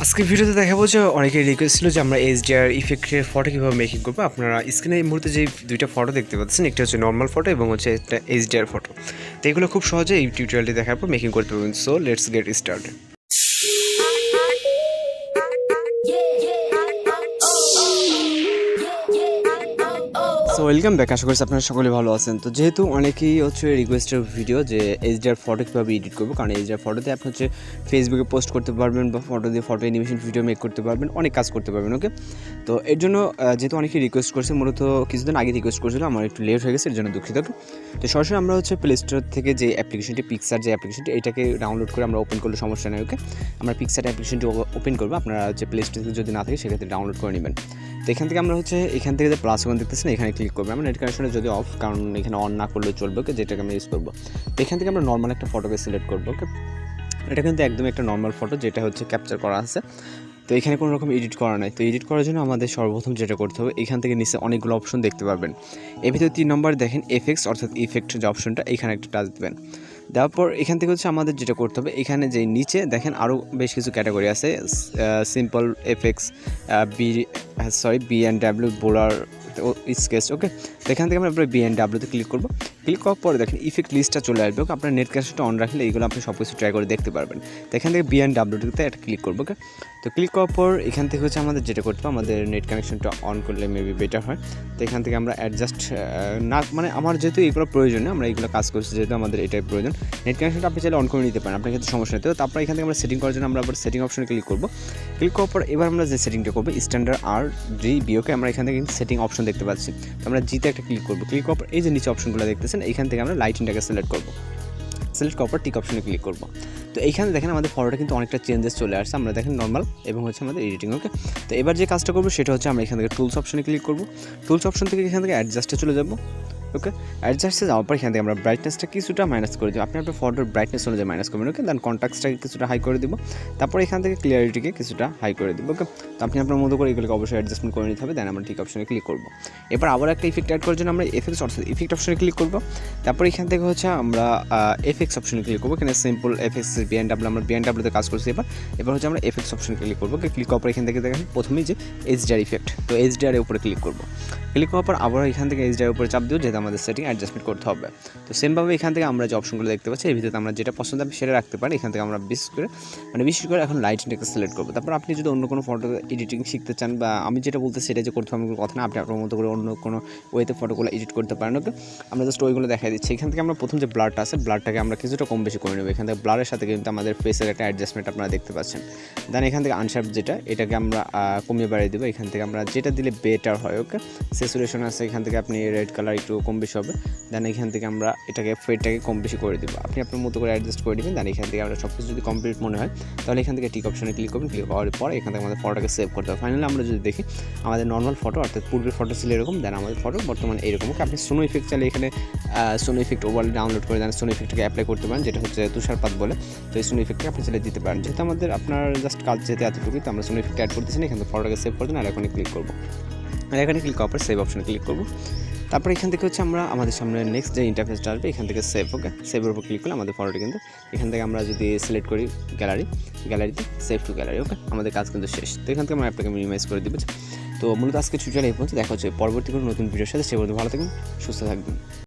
আজকের ভিডিওতে দেখাবো যে অনেকের রিকোয়েস্ট ছিল যে আমরা HDR ইফেক্টের ফটো কীভাবে মেকিং করবো। আপনারা স্ক্রিনে এই মুহূর্তে যে দুইটা ফটো দেখতে পাচ্ছেন, একটি হচ্ছে নর্মাল ফটো এবং হচ্ছে একটা HDR ফটো। তো এগুলো খুব সহজে এই টিউটোরিয়ালটি দেখার পর মেকিং করতে পারবেন। So let's get started. So welcome back, আশা করছি আপনারা সকলে ভালো আছেন। তো যেহেতু অনেকেই হচ্ছে রিকোয়েস্টের ভিডিও যে HDR ফটো কীভাবে এডিট করবো, কারণ HDR ফটোতে আপনি হচ্ছে ফেসবুকে পোস্ট করতে পারবেন বা ফটো দিয়ে ফটো অ্যানিমেশন ভিডিও মেক করতে পারবেন, অনেক কাজ করতে পারবেন। ওকে, তো এর জন্য যেহেতু অনেকেই রিকোয়েস্ট করছে, মূলত কিছুদিন আগে রিকোয়েস্ট করছিল, আমার একটু লেট হয়ে গেছে, এর জন্য দুঃখিত। তো সরাসরি আমরা হচ্ছে প্লে স্টোর থেকে যে অ্যাপ্লিকেশনটি পিক্সার্ট, যে অ্যাপ্লিকেশনটি এটাকে ডাউনলোড করে আমরা ওপেন করলে সমস্যা নেই। ওকে, আমরা পিক্সার্ট অ্যাপ্লিকেশনটি ওপেন করবো। আপনারা হচ্ছে প্লে স্টোর থেকে যদি না থাকে সেক্ষেত্রে ডাউনলোড করে নেবেন। তো এখান থেকে আমরা হচ্ছে এখান থেকে যে প্লাস ওয়ান দেখতেছেন এখানে ক্লিক করবো। আমরা নেট কানেকশনে যদি অফ, কারণ এখানে অন না করলে চলবে। ওকে, যেটাকে আমরা ইউজ করবো। তো এখান থেকে আমরা নর্মাল একটা ফটোকে সিলেক্ট করবো। ওকে, এটা কিন্তু একদম একটা নর্মাল ফটো যেটা হচ্ছে ক্যাপচার করা আছে। তো এখানে কোনো রকম এডিট করা নাই। তো এডিট করার জন্য আমাদের সর্বপ্রথম যেটা করতে হবে, এখান থেকে নিচে অনেকগুলো অপশন দেখতে পারবেন। এর ভিতরে 3 নম্বর দেখেন এফেক্টস, অর্থাৎ ইফেক্ট যে অপশনটা, এখানে একটা টাচ দেবেন। দেওয়ার পর এখান থেকে হচ্ছে আমাদের যেটা করতে হবে, এখানে যে নিচে দেখেন আরও বেশ কিছু ক্যাটাগরি আছে। Simple effects, BNW, blur, sketch. Okay, তো এখান থেকে আমরা BNWতে ক্লিক করবো। ক্লিক করার পরে দেখেন ইফেক্ট লিস্টটা চলে আসবে। ওকে, আপনার নেট কানেকশনটা অন রাখলে এইগুলো আপনি সব কিছু ট্রাই করে দেখতে পারবেন। তো এখান থেকে BNWতে একটা ক্লিক করবো। ওকে, তো ক্লিক করার পর এখান থেকে হচ্ছে আমাদের যেটা করতে হবে, আমাদের নেট কানেকশনটা অন করলে মেবি বেটার হয়। তো এখান থেকে আমরা অ্যাডজাস্ট না, মানে আমার যেহেতু এইগুলো প্রয়োজন, আমরা এইগুলো কাজ করছি যেহেতু আমাদের এটাই প্রয়োজন। নেট কানেকশনটা আপনি চাইলে অন করে নিতে পারেন, আপনার ক্ষেত্রে সমস্যা নেই। তো তারপর এখান থেকে আমরা সেটিং করার জন্য আমরা আবার সেটিং অপশনে ক্লিক করবো। ক্লিক করার পর এবার আমরা যে সেটিংটা করবো, স্ট্যান্ডার্ড RGB। ওকে, আমরা এখান থেকে কিন্তু সেটিং অপশন দেখতে পাচ্ছি। তো আমরা জিতে একটা ক্লিক করবো। ক্লিক করার পর এই যে নিচে অপশনগুলো দেখতেছেন, এখান থেকে আমরা লাইটিংটাকে সিলেক্ট করবো। সিলেক্ট করার পর টিক অপশনে ক্লিক করবো। তো এইখানে দেখেন আমাদের ফটোটা কিন্তু অনেকটা চেঞ্জেস চলে আসছে। আমরা দেখেন নর্মাল এবং হচ্ছে আমাদের এডিটিং। ওকে, তো এবার যে কাজটা করবো সেটা হচ্ছে আমরা এখান থেকে টুলস অপশনে ক্লিক করবো। টুলস অপশন থেকে এখান থেকে অ্যাডজাস্টে চলে যাবো। ওকে, অ্যাডজাস্টে যাওয়ার পর এখান থেকে আমরা ব্রাইটনেসটা কিছুটা মাইনাস করে দেবো। আপনি আপনার ফটোর ব্রাইটনেস অনুযায়ী মাইনাস করবেন। ওকে, দেন কন্ট্রাস্টটাকে কিছুটা হাই করে দেবো। তারপর এখান থেকে ক্লিয়ারিটিকে কিছুটা হাই করে দেবো। ওকে, তো আপনি আপনার মতো করে এগুলোকে অবশ্যই অ্যাডজাস্টমেন্ট করে নিতে হবে। দেন আমরা ঠিক অপশনে ক্লিক করবো। এবার আবার একটা ইফেক্ট অ্যাড করার জন্য আমরা এফেক্টস, অর্থাৎ ইফেক্ট অপশনে ক্লিক করবো। তারপর এখান থেকে হচ্ছে আমরা এফেক্টস অপশনে ক্লিক করবো। এখানে সিম্পল এফেক্টস BNW, আমরা BNWতে কাজ করছি। এবার হচ্ছে আমরা এফেক্টস অপশনে ক্লিক করবো। ক্লিক করার পর এখান থেকে দেখেন প্রথমেই যে HDR ইফেক্ট, তো HDR এর উপরে ক্লিক করবো। ক্লিক করার পর আবার এখান থেকে HDR এর উপরে চাপ দিও, যেহেতু আমাদের সেটিং অ্যাডজাস্টমেন্ট করতে হবে। তো সেমভাবে এখান থেকে আমরা যে অপশনগুলো দেখতে পাচ্ছি, এর ভিতরে আমরা যেটা পছন্দ হবে সেটা রাখতে পারি। এখান থেকে আমরা বিশেষ করে এখন লাইটিংটাকে সিলেক্ট করবো। তারপর আপনি যদি অন্য কোনো ফটো এডিটিং শিখতে চান, বা আমি যেটা বলতে সেটা যে করতে হবে কথা না, আপনি আপনার মতো করে অন্য কোনো ওয়েতে ফটোগুলো এডিট করতে পারেন। ওকে, আমরা জাস্ট ওইগুলো দেখাই দিচ্ছি। এখান থেকে আমরা প্রথম যে ব্লারটা আছে, ব্লারটাকে আমরা কিছুটা কম বেশি করে নেবো। এখান থেকে ব্লারের সাথে কিন্তু আমাদের ফেসের একটা অ্যাডজাস্টমেন্ট আপনারা দেখতে পাচ্ছেন। দেন এখান থেকে আনশার্প যেটা, এটাকে আমরা কমিয়ে বাড়িয়ে দেবো। এখান থেকে আমরা যেটা দিলে বেটার হয়। ওকে, স্যাচুরেশন আছে, এখান থেকে আপনি রেড কালার একটু কম বেশি হবে। দেন এখান থেকে আমরা এটাকে ফেডটাকে কম বেশি করে দেবো। আপনি আপনার মতো করে অ্যাডজাস্ট করে দেবেন। দেন এখান থেকে আমরা সব কিছু যদি কমপ্লিট মনে হয়, তাহলে এখান থেকে টিক অপশনে ক্লিক করবেন। ক্লিক করার পর এখান থেকে আমাদের ফটোটাকে সেভ করতে হবে। ফাইনালি আমরা যদি দেখি, আমাদের নর্মাল ফটো, অর্থাৎ পূর্বের ফটো ছিল এরকম, দেন আমাদের ফটো বর্তমানে এইরকম। ওকে, আপনি সোনো ইফেক্ট চাইলে এখানে সোনো ইফেক্ট ওভার ডাউনলোড করে দেন, সোনো ইফেক্টকে অ্যাপ্লাই করতে পারেন, যেটা হচ্ছে তুষারপাত বলে। তো এই সোনো ইফেক্টকে আপনি চাইলে দিতে পারেন। যেহেতু আমাদের আপনার জাস্ট কাজ যেতে এতটুকুই, তো আমরা সোনো ইফেক্ট অ্যাড করতেছি না। এখান থেকে ফটোটাকে সেভ করে দেন, আর এখানে ক্লিক করবো। আর এখানে ক্লিক করার পর সেভ অপশনে ক্লিক করবো। তারপর এখান থেকে হচ্ছে আমরা আমাদের সামনে নেক্সট যে ইন্টারফেসটা আসবে, এখান থেকে সেভ। ওকে, সেভের উপর ক্লিক করলে আমাদের ফটোটি কিন্তু এখান থেকে আমরা যদি সিলেক্ট করি গ্যালারিতে সেভ টু গ্যালারি। ওকে, আমাদের কাজ কিন্তু শেষ। তো এখান থেকে আমরা অ্যাপটাকে মিনিমাইজ করে দেবো। তো মূলত আজকে টিউটোরিয়াল এই পর্যন্ত। দেখা হচ্ছে পরবর্তী কোনো নতুন ভিডিওর সাথে। সে পর্যন্ত ভালো থাকবেন, সুস্থ থাকবেন।